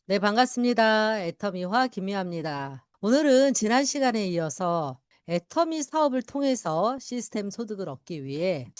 네, 반갑습니다. 애터미화 김미화입니다. 오늘은 지난 시간에 이어서 애터미 사업을 통해서 시스템 소득을 얻기 위해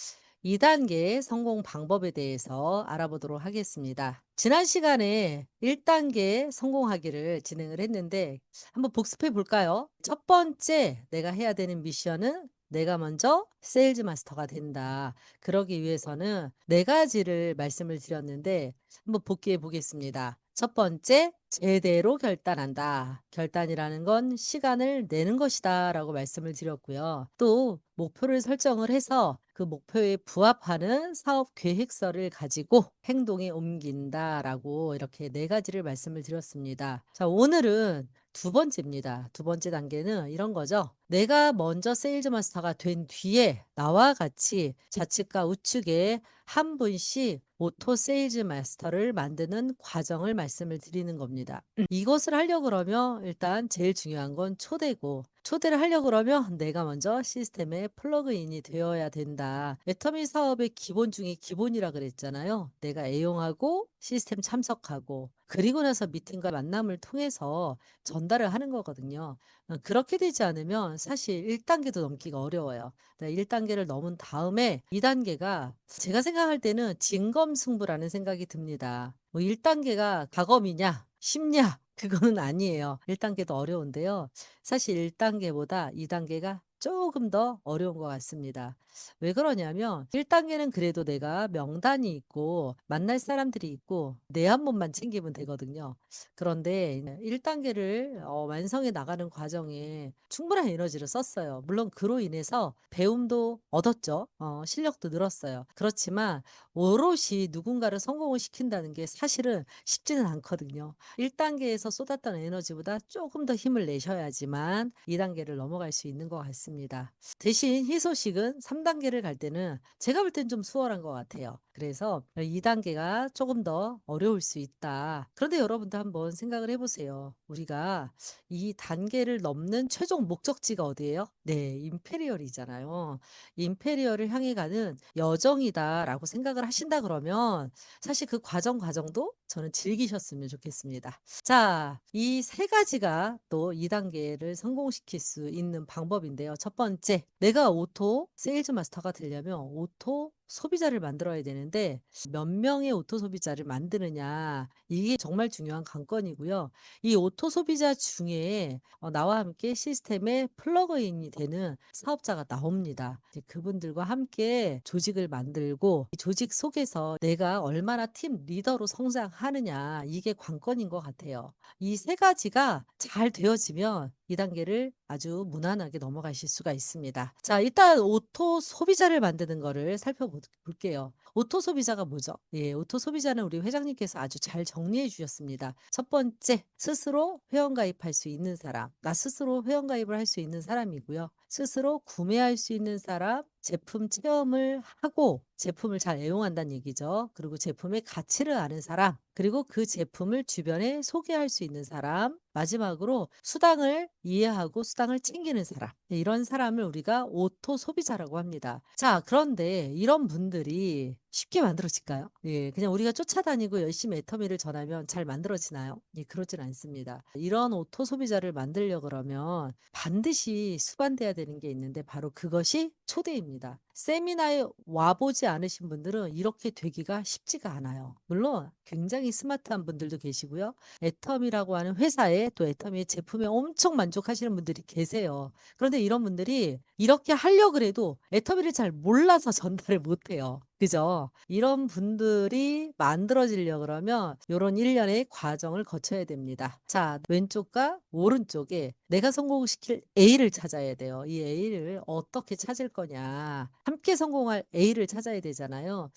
2단계 성공 방법에 대해서 알아보도록 하겠습니다. 지난 시간에 1단계 성공하기를 진행을 했는데 한번 복습해 볼까요? 첫 번째 내가 해야 되는 미션은 내가 먼저 세일즈 마스터가 된다. 그러기 위해서는 네 가지를 말씀을 드렸는데 한번 복기해 보겠습니다. 첫 번째, 제대로 결단한다. 결단이라는 건 시간을 내는 것이다. 라고 말씀을 드렸고요. 또, 목표를 설정을 해서 그 목표에 부합하는 사업 계획서를 가지고 행동에 옮긴다. 라고 이렇게 네 가지를 말씀을 드렸습니다. 자, 오늘은 두 번째입니다. 두 번째 단계는 이런 거죠. 내가 먼저 세일즈 마스터가 된 뒤에 나와 같이 좌측과 우측에 한 분씩 오토 세일즈 마스터를 만드는 과정을 말씀을 드리는 겁니다. 이것을 하려고 그러면 일단 제일 중요한 건 초대고, 초대를 하려고 그러면 내가 먼저 시스템에 플러그인이 되어야 된다. 애터미 사업의 기본 중에 기본이라 그랬잖아요. 내가 애용하고 시스템 참석하고 그리고 나서 미팅과 만남을 통해서 전달을 하는 거거든요. 그렇게 되지 않으면 사실 1단계도 넘기가 어려워요. 1단계를 넘은 다음에 2단계가 제가 생각할 때는 진검승부라는 생각이 듭니다. 뭐 1단계가 가검이냐, 쉽냐, 그거는 아니에요. 1단계도 어려운데요. 사실 1단계보다 2단계가 조금 더 어려운 것 같습니다. 왜 그러냐면 1단계는 그래도 내가 명단이 있고 만날 사람들이 있고 내 한 몸만 챙기면 되거든요. 그런데 1단계를 완성해 나가는 과정에 충분한 에너지를 썼어요. 물론 그로 인해서 배움도 얻었죠. 실력도 늘었어요. 그렇지만 오롯이 누군가를 성공을 시킨다는 게 사실은 쉽지는 않거든요. 1단계에서 쏟았던 에너지보다 조금 더 힘을 내셔야지만 2단계를 넘어갈 수 있는 것 같습니다. 대신 희소식은 3단계를 갈 때는 제가 볼 땐 좀 수월한 것 같아요. 그래서 2단계가 조금 더 어려울 수 있다. 그런데 여러분도 한번 생각을 해보세요. 우리가 이 단계를 넘는 최종 목적지가 어디예요? 네, 임페리얼이잖아요. 임페리얼을 향해 가는 여정이다라고 생각을 하신다 그러면 사실 그 과정도 저는 즐기셨으면 좋겠습니다. 자, 이 세 가지가 또 2단계를 성공시킬 수 있는 방법인데요. 첫 번째, 내가 오토 세일즈 마스터가 되려면 오토 소비자를 만들어야 되는데 몇 명의 오토 소비자를 만드느냐 이게 정말 중요한 관건이고요. 이 오토 소비자 중에 나와 함께 시스템에 플러그인이 되는 사업자가 나옵니다. 이제 그분들과 함께 조직을 만들고 이 조직 속에서 내가 얼마나 팀 리더로 성장하느냐 이게 관건인 것 같아요. 이 세 가지가 잘 되어지면 2단계를 아주 무난하게 넘어가실 수가 있습니다. 자, 일단 오토 소비자를 만드는 거를 살펴볼게요. 오토 소비자가 뭐죠? 예, 오토 소비자는 우리 회장님께서 아주 잘 정리해 주셨습니다. 첫 번째, 스스로 회원 가입할 수 있는 사람. 나 스스로 회원 가입을 할 수 있는 사람이고요. 스스로 구매할 수 있는 사람, 제품 체험을 하고 제품을 잘 애용한다는 얘기죠. 그리고 제품의 가치를 아는 사람, 그리고 그 제품을 주변에 소개할 수 있는 사람, 마지막으로 수당을 이해하고 수당을 챙기는 사람. 네, 이런 사람을 우리가 오토 소비자라고 합니다. 자, 그런데 이런 분들이 쉽게 만들어질까요? 예, 그냥 우리가 쫓아다니고 열심히 애터미를 전하면 잘 만들어지나요? 예, 그렇진 않습니다. 이런 오토 소비자를 만들려 그러면 반드시 수반돼야 되는 게 있는데 바로 그것이 초대입니다. 세미나에 와보지 않으신 분들은 이렇게 되기가 쉽지가 않아요. 물론 굉장히 스마트한 분들도 계시고요. 애텀이라고 하는 회사에 또 애텀의 제품에 엄청 만족하시는 분들이 계세요. 그런데 이런 분들이 이렇게 하려고 그래도 애터미를 잘 몰라서 전달을 못해요. 그죠? 이런 분들이 만들어지려 그러면 요런 일련의 과정을 거쳐야 됩니다. 자, 왼쪽과 오른쪽에 내가 성공시킬 A를 찾아야 돼요. 이 A를 어떻게 찾을 거냐. 함께 성공할 A를 찾아야 되잖아요.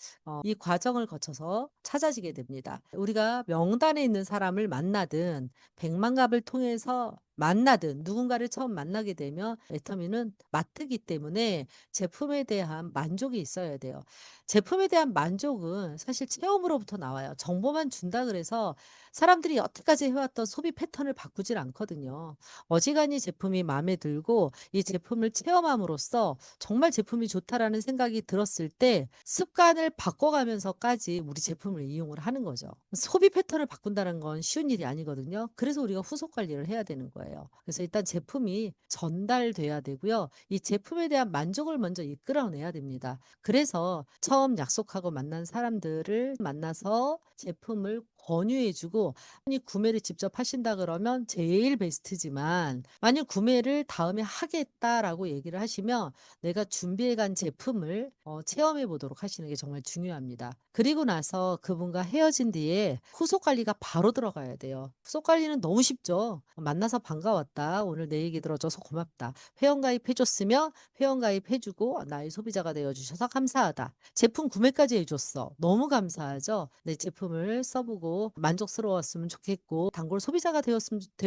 이 과정을 거쳐서 찾아지게 됩니다. 우리가 명단에 있는 사람을 만나든 백만갑을 통해서 만나든 누군가를 처음 만나게 되면 애터미는 마트기 때문에 제품에 대한 만족이 있어야 돼요. 제품에 대한 만족은 사실 체험으로부터 나와요. 정보만 준다 그래서 사람들이 여태까지 해왔던 소비 패턴을 바꾸질 않거든요. 어지간히 제품이 마음에 들고 이 제품을 체험함으로써 정말 제품이 좋다라는 생각이 들었을 때 습관을 바꿔가면서까지 우리 제품을 이용을 하는 거죠. 소비 패턴을 바꾼다는 건 쉬운 일이 아니거든요. 그래서 우리가 후속 관리를 해야 되는 거예요. 그래서 일단 제품이 전달돼야 되고요. 이 제품에 대한 만족을 먼저 이끌어내야 됩니다. 그래서 처음 약속하고 만난 사람들을 만나서 제품을 권유해 주고 만약 구매를 직접 하신다 그러면 제일 베스트지만 만약 구매를 다음에 하겠다라고 얘기를 하시면 내가 준비해 간 제품을 체험해 보도록 하시는 게 정말 중요합니다. 그리고 나서 그분과 헤어진 뒤에 후속 관리가 바로 들어가야 돼요. 후속 관리는 너무 쉽죠. "만나서 반가웠다. 오늘 내 얘기 들어줘서 고맙다. 회원가입해 줬으면 회원가입해 주고 나의 소비자가 되어 주셔서 감사하다. 제품 구매까지 해 줬어. 너무 감사하죠. 내 제품을 써 보고 만족스러웠으면 좋겠고 단골 소비자가 되어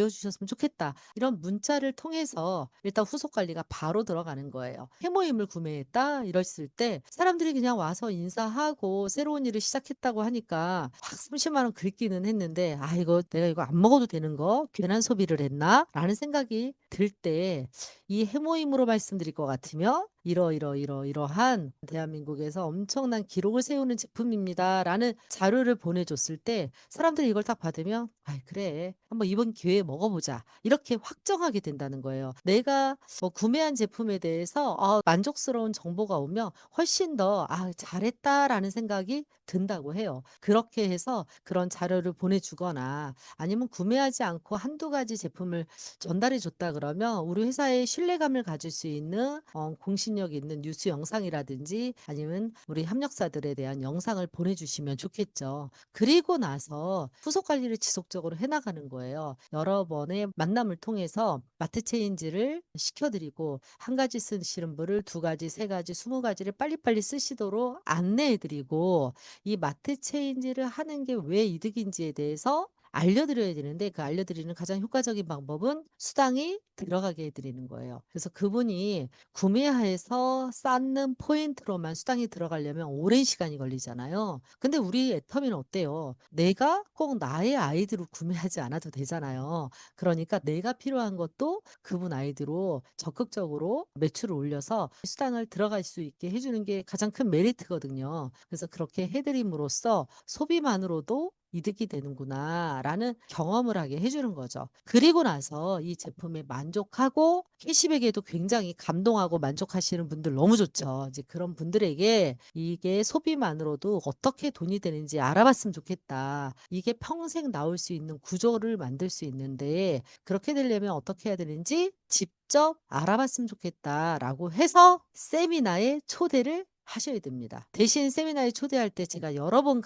주셨으면 좋겠다." 이런 문자를 통해서 일단 후속 관리가 바로 들어가는 거예요. "해모임을 구매했다." 이랬을 때 사람들이 그냥 와서 인사하고 새로운 일을 시작했다고 하니까 확 30만 원 긁기는 했는데 '아 이거 내가 이거 안 먹어도 되는 거 괜한 소비를 했나?'라는 생각이 들 때 이 해모임으로 말씀드릴 것 같으면 "이러이러이러이러한 대한민국에서 엄청난 기록을 세우는 제품입니다."라는 자료를 보내줬을 때 사람들이 이걸 딱 받으면 '아이 그래. 한번 이번 기회에 먹어보자.' 이렇게 확정하게 된다는 거예요. 내가 구매한 제품에 대해서 만족스러운 정보가 오면 훨씬 더 '아 잘했다.'라는 생각이 든다고 해요. 그렇게 해서 그런 자료를 보내주거나 아니면 구매하지 않고 한두 가지 제품을 전달해 줬다 그러면 우리 회사의 신뢰감을 가질 수 있는 공신력 있는 뉴스 영상이라든지 아니면 우리 협력사들에 대한 영상을 보내주시면 좋겠죠. 그리고 나서 후속 관리를 지속적으로 해 나가는 거예요. 여러 번의 만남을 통해서 마트 체인지를 시켜 드리고 한 가지 쓰시는 분을 두 가지, 세 가지, 20 가지를 빨리빨리 쓰시도록 안내해 드리고 이 마트 체인지를 하는 게 왜 이득인지에 대해서 알려드려야 되는데 그 알려드리는 가장 효과적인 방법은 수당이 들어가게 해 드리는 거예요. 그래서 그분이 구매해서 쌓는 포인트로만 수당이 들어가려면 오랜 시간이 걸리잖아요. 근데 우리 애터미는 어때요? 내가 꼭 나의 아이디로 구매하지 않아도 되잖아요. 그러니까 내가 필요한 것도 그분 아이디로 적극적으로 매출을 올려서 수당을 들어갈 수 있게 해 주는 게 가장 큰 메리트거든요. 그래서 그렇게 해 드림으로써 '소비만으로도 이득이 되는구나.'라는 경험을 하게 해 주는 거죠. 그리고 나서 이 제품에 만족하고 캐시백에도 굉장히 감동하고 만족하시는 분들 너무 좋죠. 이제 그런 분들에게 "이게 소비만으로도 어떻게 돈이 되는지 알아봤으면 좋겠다. 이게 평생 나올 수 있는 구조를 만들 수 있는데 그렇게 되려면 어떻게 해야 되는지 직접 알아봤으면 좋겠다."라고 해서 세미나에 초대를 하셔야 됩니다. 대신 세미나에 초대할 때 제가 여러 번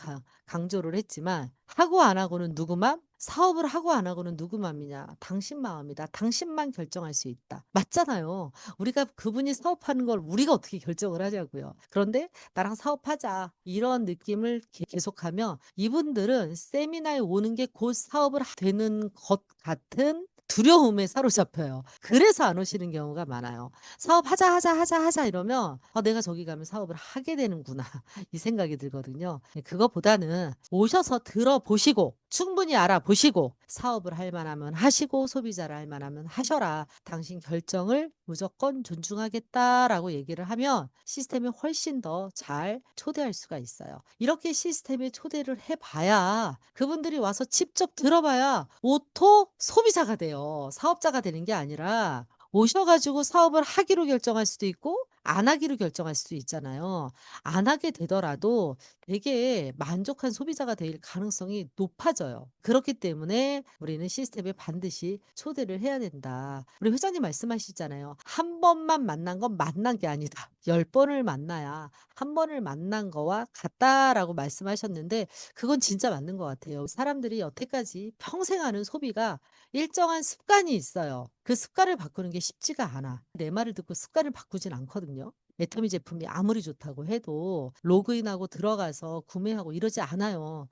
강조를 했지만 하고 안 하고는 누구 맘? 사업을 하고 안 하고는 누구 맘이냐? 당신 마음이다. 당신만 결정할 수 있다. 맞잖아요. 우리가 그분이 사업하는 걸 우리가 어떻게 결정을 하냐고요. 그런데 "나랑 사업하자." 이런 느낌을 계속하면 이분들은 세미나에 오는 게 곧 사업을 되는 것 같은 두려움에 사로잡혀요. 그래서 안 오시는 경우가 많아요. "사업하자, 하자, 하자, 하자." 이러면 '아 내가 저기 가면 사업을 하게 되는구나.' 이 생각이 들거든요. 그것보다는 오셔서 들어보시고 충분히 알아보시고 '사업을 할 만하면 하시고 소비자를 할 만하면 하셔라. 당신 결정을 무조건 존중하겠다.'라고 얘기를 하면 시스템이 훨씬 더 잘 초대할 수가 있어요. 이렇게 시스템에 초대를 해 봐야 그분들이 와서 직접 들어봐야 오토 소비자가 돼요. 사업자가 되는 게 아니라 오셔 가지고 사업을 하기로 결정할 수도 있고 안 하기로 결정할 수도 있잖아요. 안 하게 되더라도 되게 만족한 소비자가 될 가능성이 높아져요. 그렇기 때문에 우리는 시스템에 반드시 초대를 해야 된다. 우리 회장님 말씀하시잖아요. "한 번만 만난 건 만난 게 아니다. 10번을 만나야 한 번을 만난 거와 같다."라고 말씀하셨는데 그건 진짜 맞는 것 같아요. 사람들이 여태까지 평생 하는 소비가 일정한 습관이 있어요. 그 습관을 바꾸는 게 쉽지가 않아. 내 말을 듣고 습관을 바꾸진 않거든요. 애터미 제품이 아무리 좋다고 해도 로그인하고 들어가서 구매하고 이러지 않아요.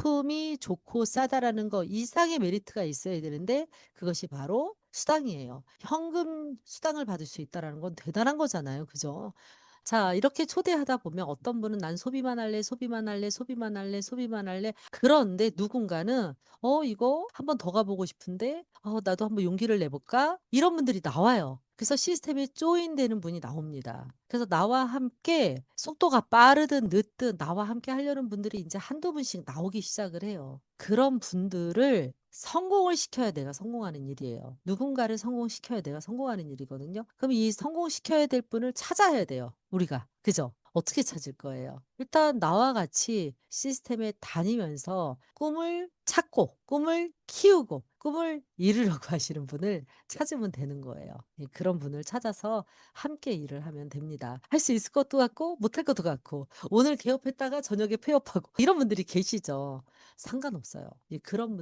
제품이 좋고 싸다라는 거 이상의 메리트가 있어야 되는데 그것이 바로 수당이에요. 현금 수당을 받을 수 있다라는 건 대단한 거잖아요. 그죠? 자, 이렇게 초대하다 보면 어떤 분은 "난 소비만 할래, 소비만 할래, 소비만 할래, 소비만 할래." 그런데 누군가는 이거 한번 더 가 보고 싶은데 나도 한번 용기를 내 볼까?" 이런 분들이 나와요. 그래서 시스템에 조인되는 분이 나옵니다. 그래서 나와 함께 속도가 빠르든 늦든 나와 함께 하려는 분들이 인제 한두 분씩 나오기 시작을 해요. 그런 분들을 성공을 시켜야 내가 성공하는 일이에요. 누군가를 성공시켜야 내가 성공하는 일이거든요. 그럼 이 성공시켜야 될 분을 찾아야 돼요, 우리가. 그죠? 어떻게 찾을 거예요? 일단 나와 같이 시스템에 다니면서 꿈을 찾고 꿈을 키우고 꿈을 이루려고 하시는 분을 찾으면 되는 거예요. 예, 그런 분을 찾아서 함께 일을 하면 됩니다. 할 수 있을 것도 같고 못할 것도 같고 오늘 개업했다가 저녁에 폐업하고 이런 분들이 계시죠. 상관없어요. 그런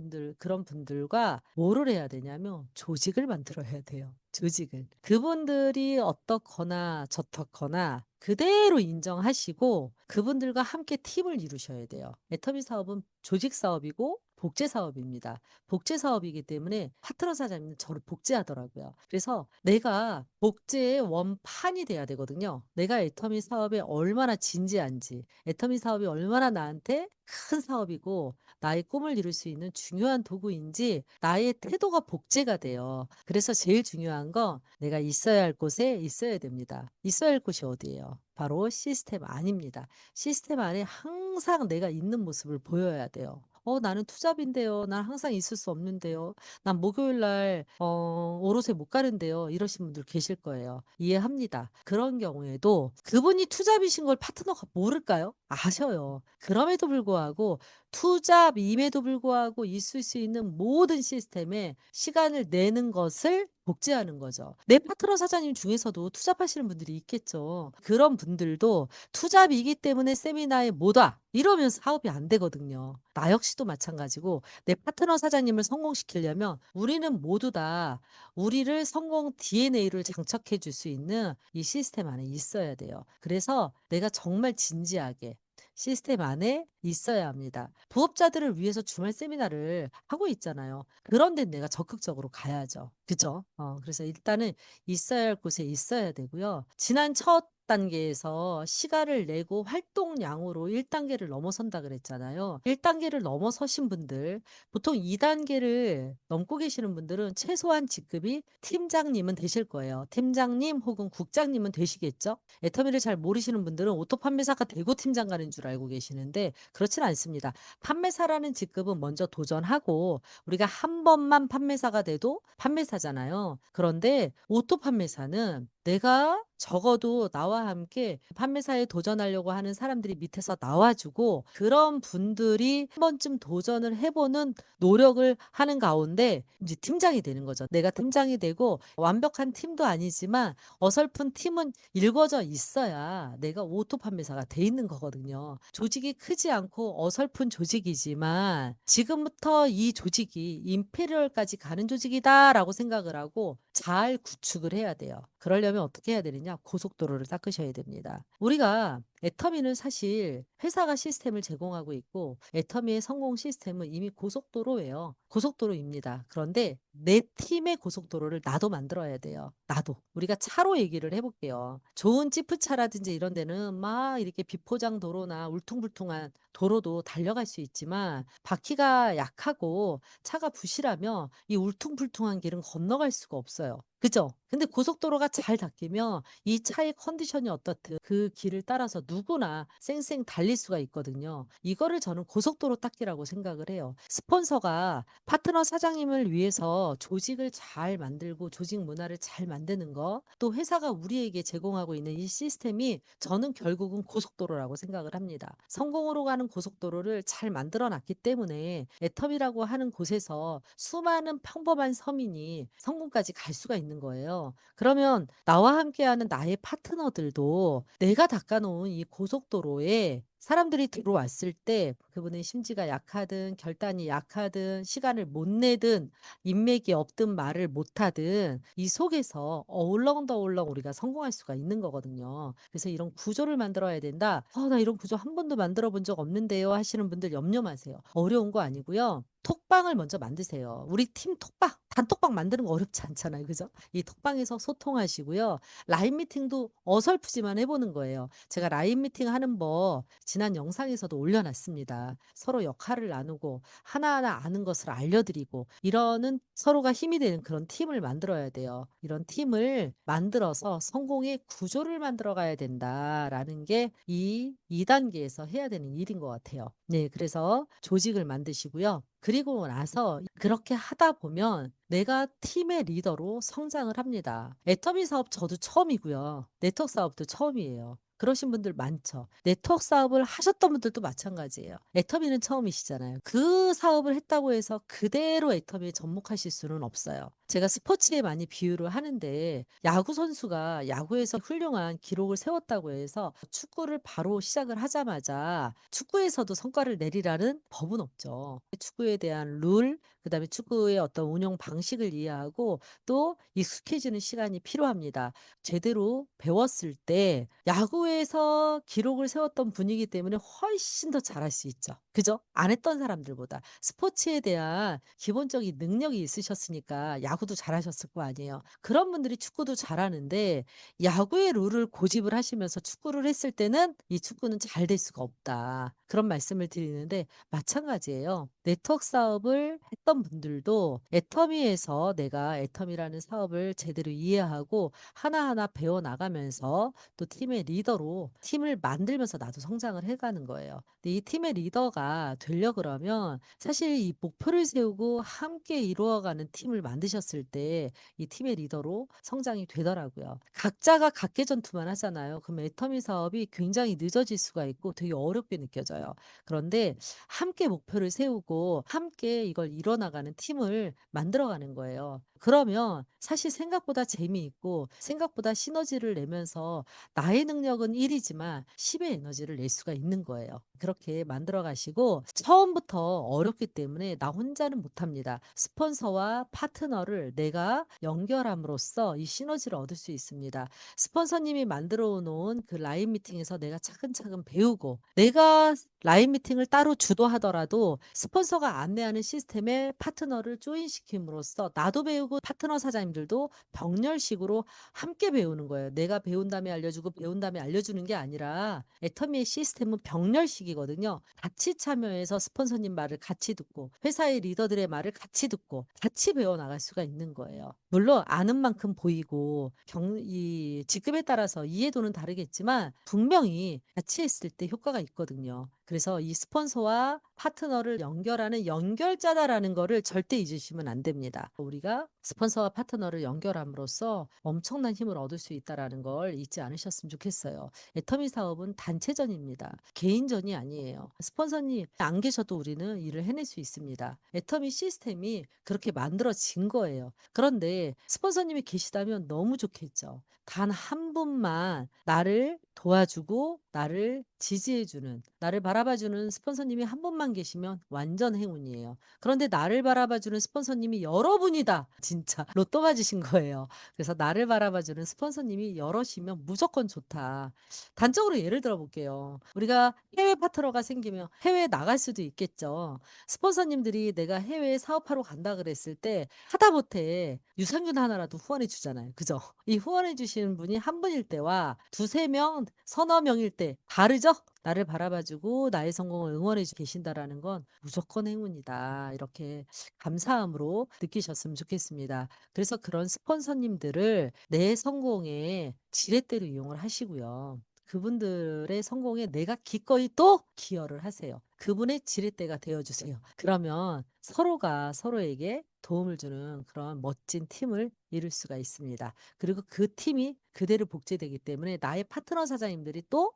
분들과 뭐를 해야 되냐면 조직을 만들어야 돼요, 조직을. 그분들이 어떻거나 저떻거나 그대로 인정하시고 그분들과 함께 팀을 이루셔야 돼요. 애터미 사업은 조직 사업이고 복제 사업입니다. 복제 사업이기 때문에 파트너 사장님은 저를 복제하더라고요. 그래서 내가 복제의 원판이 돼야 되거든요. 내가 애터미 사업에 얼마나 진지한지, 애터미 사업이 얼마나 나한테 큰 사업이고 나의 꿈을 이룰 수 있는 중요한 도구인지 나의 태도가 복제가 돼요. 그래서 제일 중요한 건 내가 있어야 할 곳에 있어야 됩니다. 있어야 할 곳이 어디예요? 바로 시스템 안입니다. 시스템 안에 항상 내가 있는 모습을 보여야 돼요. 나는 투잡인데요. 난 항상 있을 수 없는데요. 난 목요일 날 오롯에 못 가는데요. 이러신 분들 계실 거예요. 이해합니다. 그런 경우에도 그분이 투잡이신 걸 파트너가 모를까요? 아셔요. 그럼에도 불구하고 투잡임에도 불구하고 있을 수 있는 모든 시스템에 시간을 내는 것을 복제하는 거죠. 내 파트너 사장님 중에서도 투잡하시는 분들이 있겠죠. 그런 분들도 "투잡이기 때문에 세미나에 못 와." 이러면 사업이 안 되거든요. 나 역시도 마찬가지고 내 파트너 사장님을 성공시키려면 우리는 모두 다 우리를 성공 DNA를 장착해 줄 수 있는 이 시스템 안에 있어야 돼요. 그래서 내가 정말 진지하게 시스템 안에 있어야 합니다. 부업자들을 위해서 주말 세미나를 하고 있잖아요. 그런 데는 내가 적극적으로 가야죠. 그죠? 그래서 일단은 있어야 할 곳에 있어야 되고요. 지난 첫 단계에서 시간을 내고 활동량으로 1 단계를 넘어선다 그랬잖아요. 1 단계를 넘어서신 분들 보통 2 단계를 넘고 계시는 분들은 최소한 직급이 팀장님은 되실 거예요. 팀장님 혹은 국장님은 되시겠죠? 애터미를 잘 모르시는 분들은 오토 판매사가 되고 팀장 가는 줄 알고 계시는데 그렇진 않습니다. 판매사라는 직급은 먼저 도전하고 우리가 한 번만 판매사가 돼도 판매사잖아요. 그런데 오토 판매사는 내가 적어도 나와 함께 판매사에 도전하려고 하는 사람들이 밑에서 나와 주고 그런 분들이 한 번쯤 도전을 해 보는 노력을 하는 가운데 이제 팀장이 되는 거죠. 내가 팀장이 되고 완벽한 팀도 아니지만 어설픈 팀은 일궈져 있어야 내가 오토 판매사가 돼 있는 거거든요. 조직이 크지 않고 어설픈 조직이지만 지금부터 이 조직이 임페리얼까지 가는 조직이다라고 생각을 하고 잘 구축을 해야 돼요. 그러려면 어떻게 해야 되느냐? 고속도로를 닦으셔야 됩니다. 우리가 애터미는 사실 회사가 시스템을 제공하고 있고 애터미의 성공 시스템은 이미 고속도로예요. 고속도로입니다. 그런데 내 팀의 고속도로를 나도 만들어야 돼요. 나도. 우리가 차로 얘기를 해 볼게요. 좋은 지프차라든지 이런 데는 막 이렇게 비포장 도로나 울퉁불퉁한 도로도 달려갈 수 있지만 바퀴가 약하고 차가 부실하면 이 울퉁불퉁한 길은 건너갈 수가 없어요. 그죠? 근데 고속도로가 잘 닦이면 이 차의 컨디션이 어떻든 그 길을 따라서 누구나 쌩쌩 달릴 수가 있거든요. 이거를 저는 고속도로 닦기라고 생각을 해요. 스폰서가 파트너 사장님을 위해서 조직을 잘 만들고 조직 문화를 잘 만드는 거, 또 회사가 우리에게 제공하고 있는 이 시스템이 저는 결국은 고속도로라고 생각을 합니다. 성공으로 가는 고속도로를 잘 만들어 놨기 때문에 애텀이라고 하는 곳에서 수많은 평범한 서민이 성공까지 갈 수가 있는 거예요. 그러면 나와 함께하는 나의 파트너들도 내가 닦아 놓은 이 고속도로에 사람들이 들어왔을 때 그분의 심지가 약하든 결단이 약하든 시간을 못 내든 인맥이 없든 말을 못하든 이 속에서 어울렁더울렁 우리가 성공할 수가 있는 거거든요. 그래서 이런 구조를 만들어야 된다. 나 이런 구조 한 번도 만들어 본 적 없는데요." 하시는 분들 염려 마세요. 어려운 거 아니고요. 톡방을 먼저 만드세요. 우리 팀 톡방, 단톡방 만드는 거 어렵지 않잖아요. 그죠? 이 톡방에서 소통하시고요. 라인 미팅도 어설프지만 해 보는 거예요. 제가 라인 미팅 하는 법 지난 영상에서도 올려 놨습니다. 서로 역할을 나누고 하나하나 아는 것을 알려 드리고 이러는 서로가 힘이 되는 그런 팀을 만들어야 돼요. 이런 팀을 만들어서 성공의 구조를 만들어 가야 된다라는 게 이 2 단계에서 해야 되는 일인 것 같아요. 네, 그래서 조직을 만드시고요. 그리고 나서 그렇게 하다 보면 내가 팀의 리더로 성장을 합니다. 애터미 사업 저도 처음이고요. 네트워크 사업도 처음이에요. 그러신 분들 많죠. 네트워크 사업을 하셨던 분들도 마찬가지예요. 애터미는 처음이시잖아요. 그 사업을 했다고 해서 그대로 애터미에 접목하실 수는 없어요. 제가 스포츠에 많이 비유를 하는데 야구 선수가 야구에서 훌륭한 기록을 세웠다고 해서 축구를 바로 시작을 하자마자 축구에서도 성과를 내리라는 법은 없죠. 축구에 대한 룰, 그다음에 축구의 어떤 운영 방식을 이해하고 또 익숙해지는 시간이 필요합니다. 제대로 배웠을 때 야구에서 기록을 세웠던 분이기 때문에 훨씬 더 잘할 수 있죠. 그죠? 안 했던 사람들보다. 스포츠에 대한 기본적인 능력이 있으셨으니까 야구도 잘하셨을 거 아니에요. 그런 분들이 축구도 잘하는데 야구의 룰을 고집을 하시면서 축구를 했을 때는 이 축구는 잘 될 수가 없다. 그런 말씀을 드리는데 마찬가지예요. 네트워크 사업을 했던 분들도 애터미에서 내가 애터미라는 사업을 제대로 이해하고 하나하나 배워 나가면서 또 팀의 리더로 팀을 만들면서 나도 성장을 해가는 거예요. 근데 이 팀의 리더가 되려 그러면 사실 이 목표를 세우고 함께 이루어가는 팀을 만드셨을 때 이 팀의 리더로 성장이 되더라고요. 각자가 각계전투만 하잖아요. 그럼 애터미 사업이 굉장히 늦어질 수가 있고 되게 어렵게 느껴져요. 그런데 함께 목표를 세우고 함께 이걸 이뤄나가는 팀을 만들어가는 거예요. 그러면 사실 생각보다 재미있고 생각보다 시너지를 내면서 나의 능력은 1이지만 10의 에너지를 낼 수가 있는 거예요. 그렇게 만들어 가시고 처음부터 어렵기 때문에 나 혼자는 못합니다. 스폰서와 파트너를 내가 연결함으로써 이 시너지를 얻을 수 있습니다. 스폰서님이 만들어 놓은 그 라인 미팅에서 내가 차근차근 배우고 내가 라인 미팅을 따로 주도하더라도 스폰서가 안내하는 시스템에 파트너를 조인시킴으로써 나도 배우고 파트너 사장님들도 병렬식으로 함께 배우는 거예요. 내가 배운 다음에 알려주고 배운 다음에 알려주는 게 아니라 애터미의 시스템은 병렬식이거든요. 같이 참여해서 스폰서님 말을 같이 듣고 회사의 리더들의 말을 같이 듣고 같이 배워나갈 수가 있는 거예요. 물론 아는 만큼 보이고 이 직급에 따라서 이해도는 다르겠지만 분명히 같이 했을 때 효과가 있거든요. 그래서 이 스폰서와 파트너를 연결하는 연결자다라는 거를 절대 잊으시면 안 됩니다. 우리가 스폰서와 파트너를 연결함으로써 엄청난 힘을 얻을 수 있다라는 걸 잊지 않으셨으면 좋겠어요. 애터미 사업은 단체전입니다. 개인전이 아니에요. 스폰서님 안 계셔도 우리는 일을 해낼 수 있습니다. 애터미 시스템이 그렇게 만들어진 거예요. 그런데 스폰서님이 계시다면 너무 좋겠죠. 단 한 분만 나를 도와주고 나를 지지해주는, 나를 바라봐주는 스폰서님이 한 분만 계시면 완전 행운이에요. 그런데 나를 바라봐주는 스폰서님이 여러분이다. 진짜 로또 맞으신 거예요. 그래서 나를 바라봐주는 스폰서님이 여럿이면 무조건 좋다. 단적으로 예를 들어 볼게요. 우리가 해외 파트너가 생기면 해외에 나갈 수도 있겠죠. 스폰서님들이 내가 해외에 사업하러 간다 그랬을 때 하다못해 유산균 하나라도 후원해 주잖아요. 그죠? 이 후원해 주시는 분이 한 분일 때와 두세 명, 서너 명일 때 다르죠? 나를 바라봐 주고 나의 성공을 응원해 주 계신다라는 건 무조건 행운이다. 이렇게 감사함으로 느끼셨으면 좋겠습니다. 그래서 그런 스폰서님들을 내 성공의 지렛대로 이용을 하시고요. 그분들의 성공에 내가 기꺼이 또 기여를 하세요. 그분의 지렛대가 되어 주세요. 그러면 서로가 서로에게 도움을 주는 그런 멋진 팀을 이룰 수가 있습니다. 그리고 그 팀이 그대로 복제되기 때문에 나의 파트너 사장님들이 또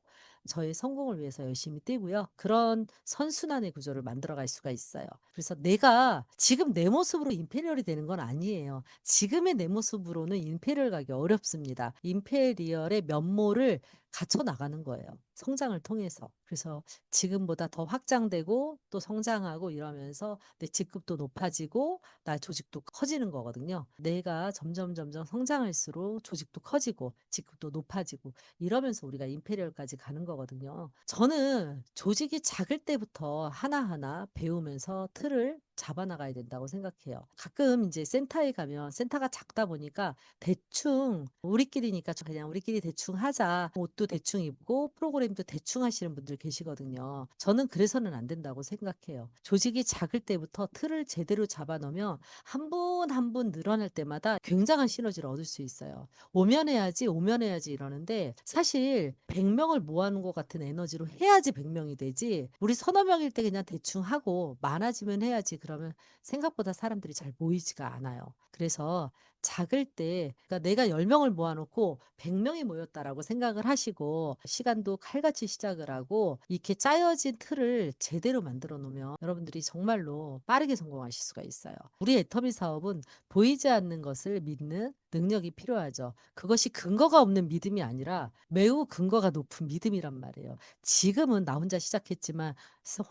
저의 성공을 위해서 열심히 뛰고요. 그런 선순환의 구조를 만들어 갈 수가 있어요. 그래서 내가 지금 내 모습으로 임페리얼이 되는 건 아니에요. 지금의 내 모습으로는 임페리얼 가기 어렵습니다. 임페리얼의 면모를 갖춰 나가는 거예요, 성장을 통해서. 그래서 지금보다 더 확장되고 또 성장하고 이러면서 내 직급도 높아지고 나 조직도 커지는 거거든요. 내가 점점 성장할수록 조직도 커지고 직급도 높아지고 이러면서 우리가 임페리얼까지 가는 거거든요. 저는 조직이 작을 때부터 하나하나 배우면서 틀을 잡아 나가야 된다고 생각해요. 가끔 인제 센터에 가면 센터가 작다 보니까 대충 우리끼리니까 좀 그냥 "우리끼리 대충 하자." 옷도 대충 입고 프로그램도 대충 하시는 분들 계시거든요. 저는 그래서는 안 된다고 생각해요. 조직이 작을 때부터 틀을 제대로 잡아 놓으면 한 분 한 분 늘어날 때마다 굉장한 시너지를 얻을 수 있어요. "오면해야지, 오면해야지." 이러는데 사실 100 명을 모아 놓은 것 같은 에너지로 해야지 100 명이 되지 우리 서너 명일 때 그냥 대충 하고 많아지면 해야지 그러면 생각보다 사람들이 잘 모이지가 않아요. 그래서 작을 때 그러니까 내가 10 명을 모아 놓고 100 명이 모였다라고 생각을 하시고 시간도 칼같이 시작을 하고 이렇게 짜여진 틀을 제대로 만들어 놓으면 여러분들이 정말로 빠르게 성공하실 수가 있어요. 우리 애터미 사업은 보이지 않는 것을 믿는 능력이 필요하죠. 그것이 근거가 없는 믿음이 아니라 매우 근거가 높은 믿음이란 말이에요. 지금은 나 혼자 시작했지만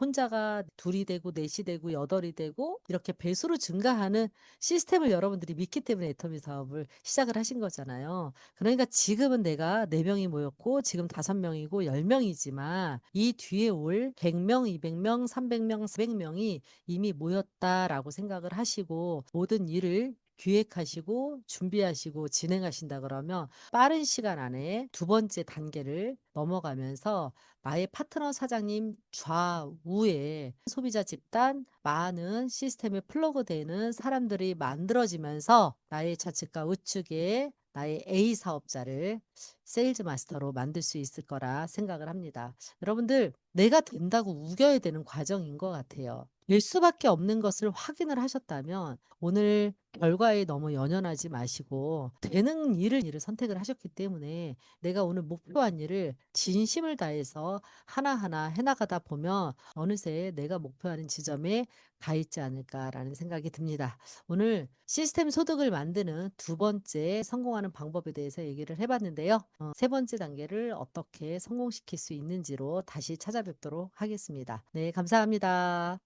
혼자가 둘이 되고 넷이 되고 여덟이 되고 이렇게 배수로 증가하는 시스템을 여러분들이 믿기 때문에 애터미 사업을 시작을 하신 거잖아요. 그러니까 지금은 내가 4 명이 모였고 지금 5 명이고 10 명이지만 이 뒤에 올 100 명, 200 명, 300 명, 400 명이 이미 모였다라고 생각을 하시고 모든 일을 기획하시고 준비하시고 진행하신다 그러면 빠른 시간 안에 두 번째 단계를 넘어가면서 나의 파트너 사장님 좌우에 소비자 집단 많은 시스템에 플러그되는 사람들이 만들어지면서 나의 좌측과 우측에 나의 A 사업자를 세일즈 마스터로 만들 수 있을 거라 생각을 합니다. 여러분들 내가 된다고 우겨야 되는 과정인 것 같아요. 될 수밖에 없는 것을 확인을 하셨다면 오늘 결과에 너무 연연하지 마시고 되는 일을 선택을 하셨기 때문에 내가 오늘 목표한 일을 진심을 다해서 하나하나 해 나가다 보면 어느새 내가 목표하는 지점에 가 있지 않을까라는 생각이 듭니다. 오늘 시스템 소득을 만드는 두 번째 성공하는 방법에 대해서 얘기를 해 봤는데요. 세 번째 단계를 어떻게 성공시킬 수 있는지로 다시 찾아뵙도록 하겠습니다. 네, 감사합니다.